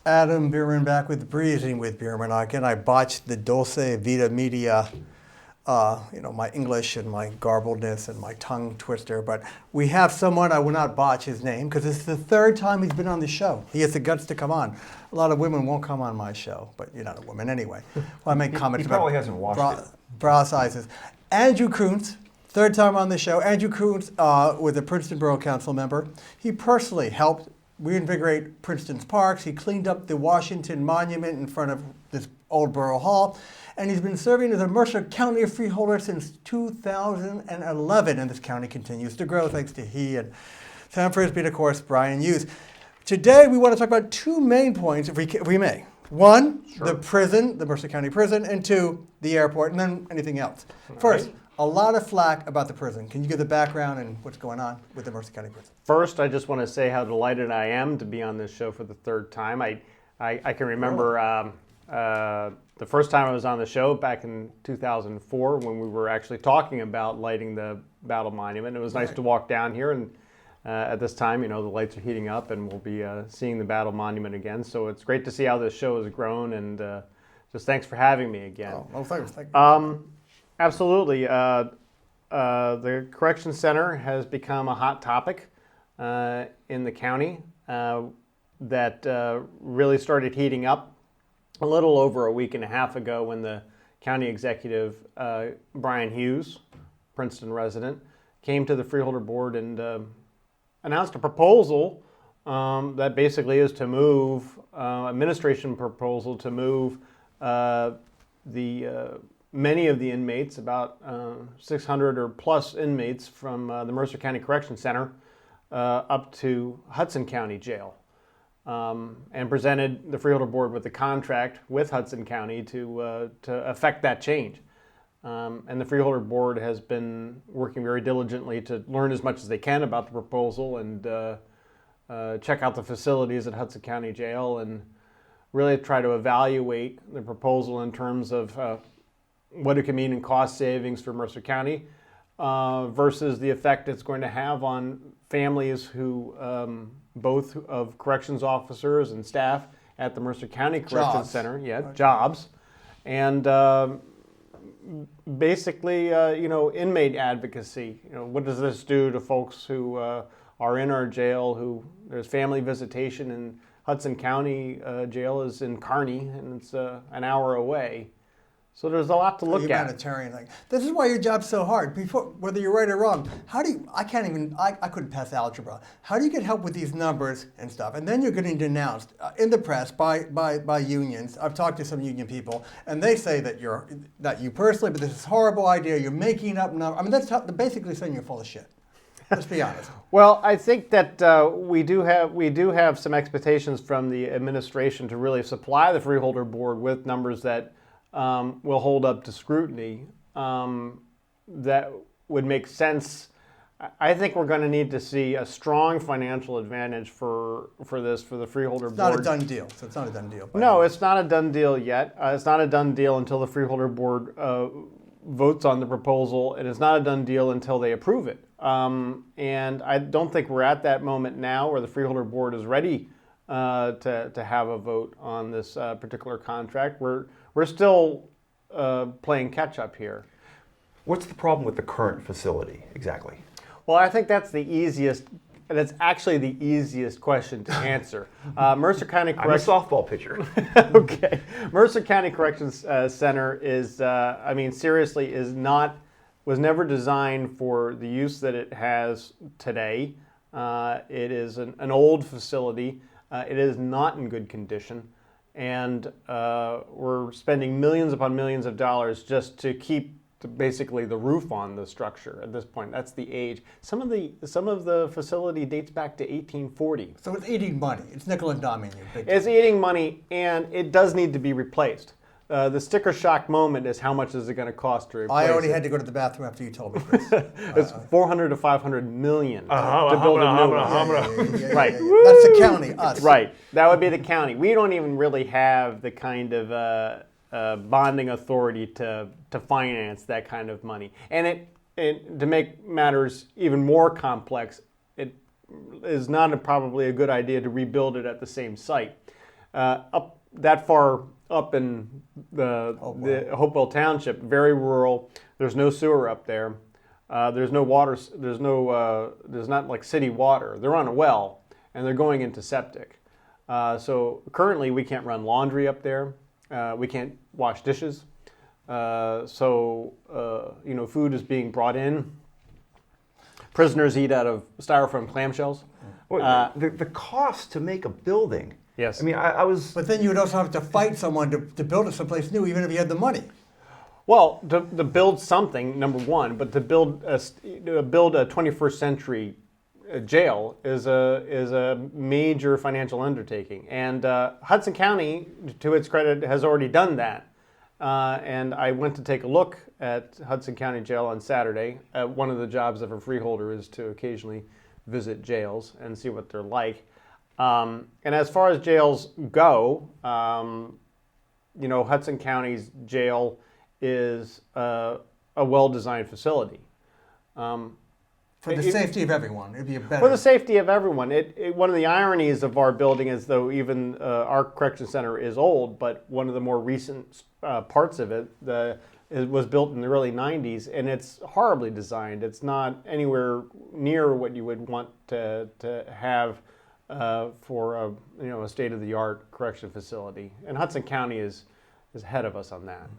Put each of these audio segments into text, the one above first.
Adam Bierman back with Breezin with Bierman. Again, I botched the Dulce Vita Media, my English and my garbledness and my tongue twister. But we have someone, I will not botch his name, because it's the third time he's been on the show. He has the guts to come on. A lot of women won't come on my show, but you're not a woman anyway. Well, I make comments he probably hasn't watched it. Bra sizes. Andrew Koontz, third time on the show. Andrew Koontz was a Princeton Borough Council member. He personally helped reinvigorate Princeton's parks. He cleaned up the Washington Monument in front of this old Borough Hall. And he's been serving as a Mercer County Freeholder since 2011. And this county continues to grow thanks to he and Sam Frisbee and, of course, Brian Hughes. Today, we want to talk about two main points, if we may. One, sure. The prison, the Mercer County prison, and two, the airport, and then anything else. First, a lot of flack about the prison. Can you give the background and what's going on with the Mercer County prison? First, I just want to say how delighted I am to be on this show for the third time. I can remember the first time I was on the show back in 2004 when we were actually talking about lighting the Battle Monument. It was nice to walk down here, and at this time, the lights are heating up and we'll be seeing the Battle Monument again. So it's great to see how this show has grown, and just thanks for having me again. Thank you. Absolutely. The Corrections Center has become a hot topic in the county that really started heating up a little over a week and a half ago when the county executive, Brian Hughes, Princeton resident, came to the Freeholder board and announced a proposal that basically is to move, administration proposal to move many of the inmates, about 600 or plus inmates from the Mercer County Correction Center up to Hudson County Jail, and presented the Freeholder Board with a contract with Hudson County to affect that change. And the Freeholder Board has been working very diligently to learn as much as they can about the proposal and check out the facilities at Hudson County Jail and really try to evaluate the proposal in terms of what it can mean in cost savings for Mercer County versus the effect it's going to have on families who, both of corrections officers and staff at the Mercer County Corrections Center, jobs, and basically, inmate advocacy. What does this do to folks who are in our jail, who there's family visitation, and Hudson County Jail is in Kearney, and it's an hour away. So there's a lot to look at. Humanitarian thing. This is why your job's so hard. Before, whether you're right or wrong, I couldn't pass algebra. How do you get help with these numbers and stuff? And then you're getting denounced in the press by unions. I've talked to some union people, and they say that not you personally, but this is a horrible idea. You're making up numbers. I mean, that's basically saying you're full of shit. Let's be honest. Well, I think that we do have some expectations from the administration to really supply the Freeholder Board with numbers that will hold up to scrutiny that would make sense. I think we're going to need to see a strong financial advantage for the Freeholder Board. It's not a done deal. So it's not a done deal. No, it's not a done deal yet. It's not a done deal until the Freeholder Board votes on the proposal, and it's not a done deal until they approve it. And I don't think we're at that moment now where the Freeholder Board is ready to have a vote on this particular contract. We're still playing catch up here. What's the problem with the current facility exactly? Well, I think that's actually the easiest question to answer. Mercer County Corrections. I'm a softball pitcher. Okay. Mercer County Corrections Center was never designed for the use that it has today. It is an old facility. It is not in good condition. And we're spending millions upon millions of dollars just to keep basically the roof on the structure at this point. That's the age. Some of the facility dates back to 1840. So it's eating money. It's nickel and diming you. It's eating money, and it does need to be replaced. The sticker shock moment is how much is it going to cost to replace I already had to go to the bathroom after you told me this. It's 400 to 500 million to build a new one. Right. That's the county, us. Right. That would be the county. We don't even really have the kind of bonding authority to finance that kind of money. And to make matters even more complex, it is not probably a good idea to rebuild it at the same site. up that far up in the Hopewell Township, very rural. There's no sewer up there. There's no water. There's not like city water. They're on a well, and they're going into septic. So currently, we can't run laundry up there. We can't wash dishes. Food is being brought in. Prisoners eat out of styrofoam clamshells. Well, the cost to make a building. Yes. I mean, I was. But then you would also have to fight someone to build it someplace new, even if you had the money. Well, to build something, number one, but to build a 21st century jail is a major financial undertaking, and Hudson County, to its credit, has already done that. And I went to take a look at Hudson County Jail on Saturday. One of the jobs of a freeholder is to occasionally visit jails and see what they're like. And as far as jails go, Hudson County's jail is a well-designed facility. For the safety of everyone, it'd be a better. For the safety of everyone. One of the ironies of our building is, though even our correction center is old, but one of the more recent parts of it, it was built in the early 90s, and it's horribly designed. It's not anywhere near what you would want to have for a state-of-the-art correction facility. And Hudson County is ahead of us on that.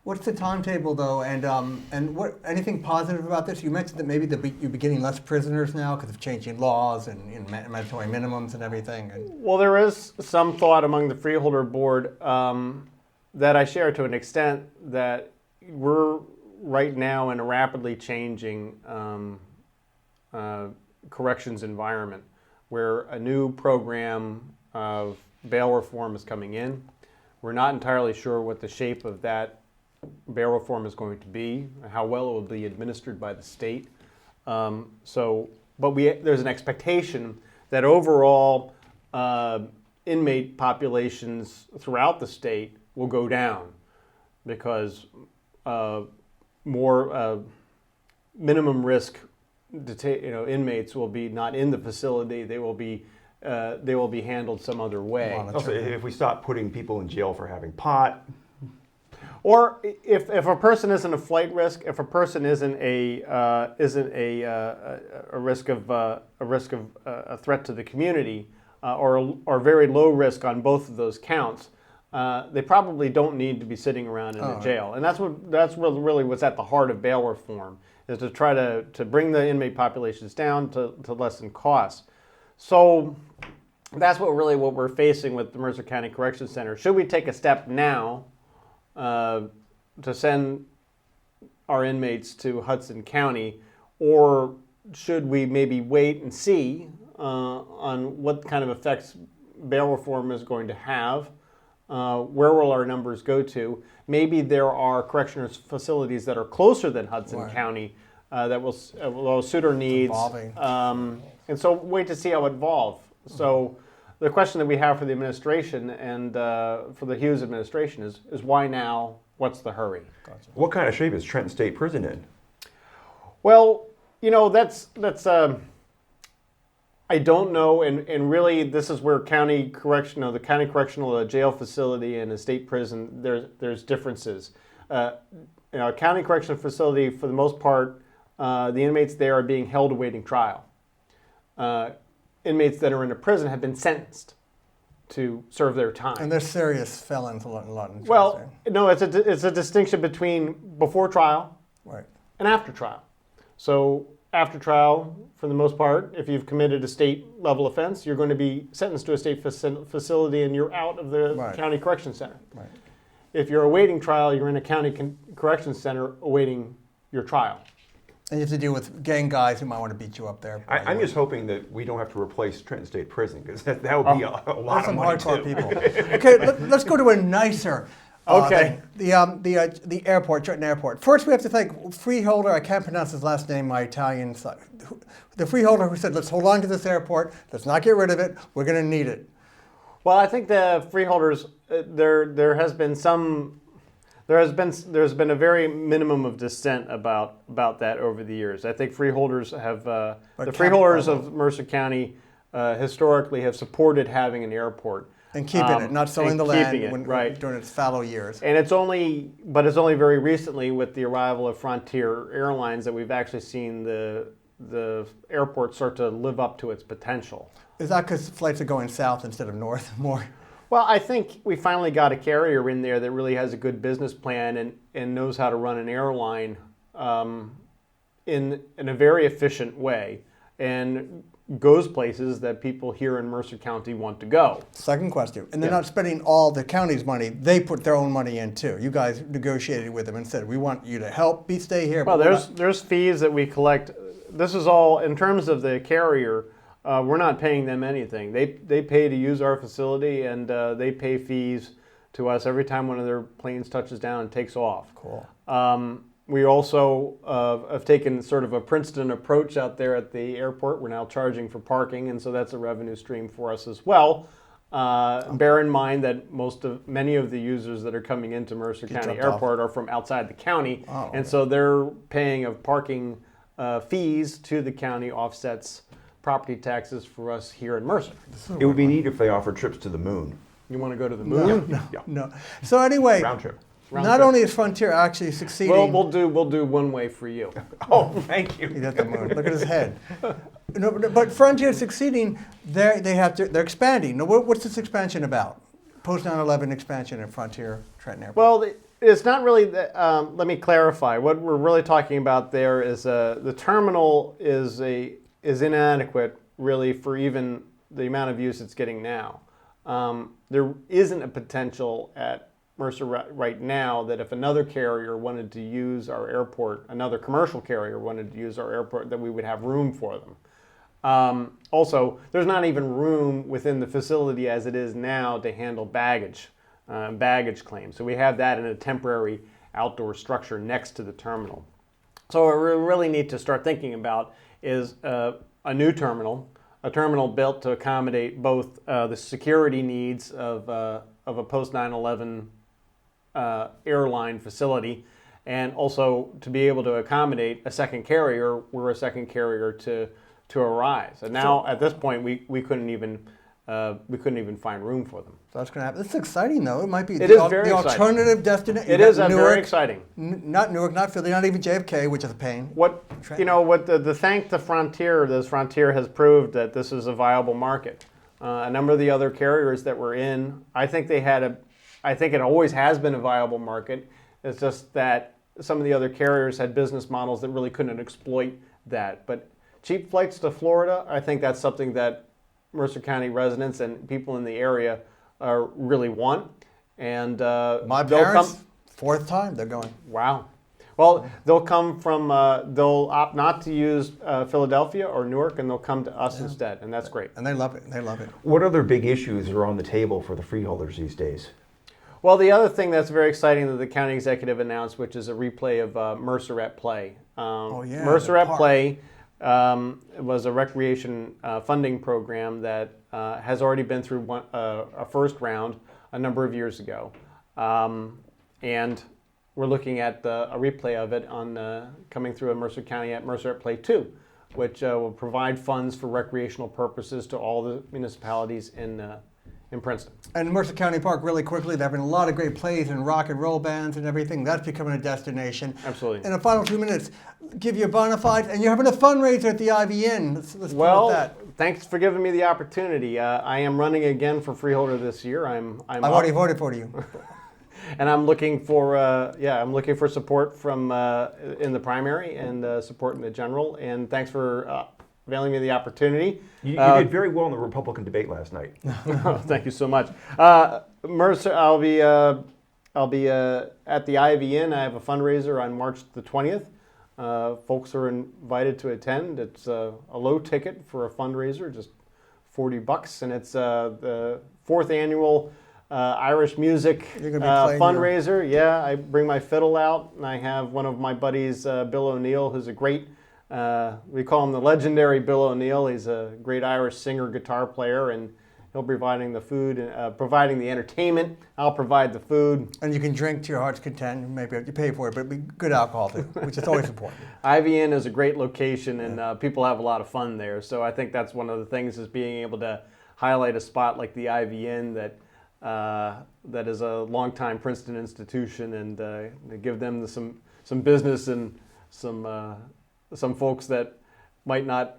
What's the timetable, though, and what anything positive about this? You mentioned that maybe you're getting less prisoners now because of changing laws and mandatory minimums and everything. Well, there is some thought among the Freeholder Board that I share to an extent that we're right now in a rapidly changing corrections environment where a new program of bail reform is coming in. We're not entirely sure what the shape of that bail reform is going to be, how well it will be administered by the state. There's an expectation that overall inmate populations throughout the state will go down because more minimum risk inmates will be not in the facility. They will be handled some other way. Also, if we stop putting people in jail for having pot. Or if a person isn't a flight risk, if a person isn't a risk of a threat to the community, or very low risk on both of those counts, they probably don't need to be sitting around in a jail. And that's really what's at the heart of bail reform, is to try to bring the inmate populations down to lessen costs. So that's what we're facing with the Mercer County Correction Center. Should we take a step now to send our inmates to Hudson County, or should we maybe wait and see on what kind of effects bail reform is going to have? Where will our numbers go to? Maybe there are correctional facilities that are closer than Hudson County that will suit our needs. And so wait to see how it evolves. So the question that we have for the administration and for the Hughes administration is why now? What's the hurry? Gotcha. What kind of shape is Trenton State Prison in? Well, that's I don't know, and really this is where the county correctional jail facility and a state prison, there's differences. A county correctional facility, for the most part, the inmates there are being held awaiting trial. Inmates that are in a prison have been sentenced to serve their time. And they're serious felons a lot in Well, no, it's a distinction between before trial and after trial. So after trial, for the most part, if you've committed a state-level offense, you're going to be sentenced to a state facility and you're out of the county correction center. Right. If you're awaiting trial, you're in a county correction center awaiting your trial. And you have to deal with gang guys who might want to beat you up there. I'm just hoping that we don't have to replace Trenton State Prison, because that would be a lot of money hardcore too. people. Okay, let's go to a nicer the airport, Trenton Airport. First, we have to thank Freeholder. I can't pronounce his last name, my Italian side. The Freeholder who said, let's hold on to this airport. Let's not get rid of it. We're going to need it. Well, I think the Freeholders, there's been a very minimum of dissent about that over the years. I think Freeholders have the Freeholders of Mercer County historically have supported having an airport. And keeping it, not selling and the land keeping it, right. during its fallow years. And it's only very recently with the arrival of Frontier Airlines that we've actually seen the airport start to live up to its potential. Is that because flights are going south instead of north more? Well, I think we finally got a carrier in there that really has a good business plan and knows how to run an airline in a very efficient way and goes places that people here in Mercer County want to go. Second question. And they're not spending all the county's money. They put their own money in too. You guys negotiated with them and said, we want you to help stay here. Well, there's fees that we collect. This is all, in terms of the carrier, we're not paying them anything. They pay to use our facility, and they pay fees to us every time one of their planes touches down and takes off. Cool. We also have taken sort of a Princeton approach out there at the airport. We're now charging for parking, and so that's a revenue stream for us as well. Bear in mind that many of the users that are coming into Mercer County Airport are from outside the county, and so they're paying of parking fees to the county offsets property taxes for us here in Mercer. It would be neat if they offered trips to the moon. You want to go to the moon? No. So anyway, Round trip. Not only is Frontier actually succeeding. Well, we'll do one way for you. Oh, thank you. He's at the moon. Look at his head. No, but Frontier is succeeding. They're expanding. Now, what's this expansion about? Post 9/11 expansion at Frontier Trenton Airport. Well, it's not really. Let me clarify. What we're really talking about there is the terminal is inadequate, really, for even the amount of use it's getting now. There isn't a potential at Mercer right now that if another carrier wanted to use our airport, another commercial carrier wanted to use our airport, that we would have room for them. Also, there's not even room within the facility as it is now to handle baggage claims. So we have that in a temporary outdoor structure next to the terminal. So what we really need to start thinking about is a new terminal, a terminal built to accommodate both the security needs of a post 9/11 airline facility, and also to be able to accommodate a second carrier were a second carrier to arise. And now at this point we couldn't even find room for them. So that's going to happen. This is exciting, though. It might be the alternative destination. It is very exciting. Not Newark, not Philly, not even JFK, which is a pain. The thank to Frontier, this Frontier has proved that this is a viable market. A number of the other carriers that were in, I think it always has been a viable market. It's just that some of the other carriers had business models that really couldn't exploit that. But cheap flights to Florida, I think that's something that Mercer County residents and people in the area really want. And my parents, fourth time they're going. Wow. Well, they'll come from, they'll opt not to use Philadelphia or Newark, and they'll come to us instead, and that's great. And they love it. They love it. What other big issues are on the table for the freeholders these days? Well, the other thing that's very exciting that the county executive announced, which is a replay of Mercer at Play. Mercer at Play was a recreation funding program that has already been through a first round a number of years ago. And we're looking at a replay of it coming through in Mercer County at Mercer at Play 2, which will provide funds for recreational purposes to all the municipalities in Princeton. And Mercer County Park, really quickly, they're having a lot of great plays and rock and roll bands and everything. That's becoming a destination. Absolutely. In the final 2 minutes, give you a bona fide, and you're having a fundraiser at the IVN. Let's well, put that. Thanks for giving me the opportunity. I am running again for Freeholder this year. I've already voted for you. And I'm looking for support from in the primary and support in the general. And thanks for availing me the opportunity. You did very well in the Republican debate last night. Thank you so much. Mercer, I'll be at the IVN. I have a fundraiser on March the 20th. Folks are invited to attend. It's a low ticket for a fundraiser, just $40, and it's the 4th annual Irish music fundraiser. Yeah, I bring my fiddle out, and I have one of my buddies, Bill O'Neill, who's a great, we call him the legendary Bill O'Neill. He's a great Irish singer, guitar player, and He'll be providing the food, providing the entertainment. I'll provide the food. And you can drink to your heart's content. Maybe you pay for it, but it'd be good alcohol too, which is always important. Ivy Inn is a great location, and people have a lot of fun there. So I think that's one of the things, is being able to highlight a spot like the Ivy Inn that is a longtime Princeton institution, and give them some business and some folks that might not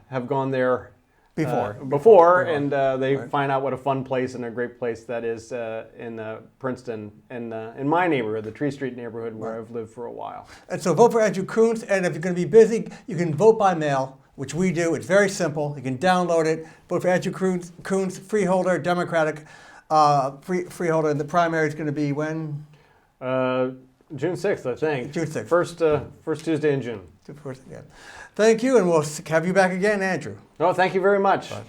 have gone there before, and they find out what a fun place and a great place that is in Princeton, and in my neighborhood, the Tree Street neighborhood, where I've lived for a while. And so vote for Andrew Koontz, and if you're going to be busy, you can vote by mail, which we do. It's very simple. You can download it. Vote for Andrew Koontz, Freeholder, Democratic Freeholder, and the primary is going to be when? June 6th, I think. June 6th. First Tuesday in June. Thank you, and we'll have you back again, Andrew. Oh, thank you very much. Bye.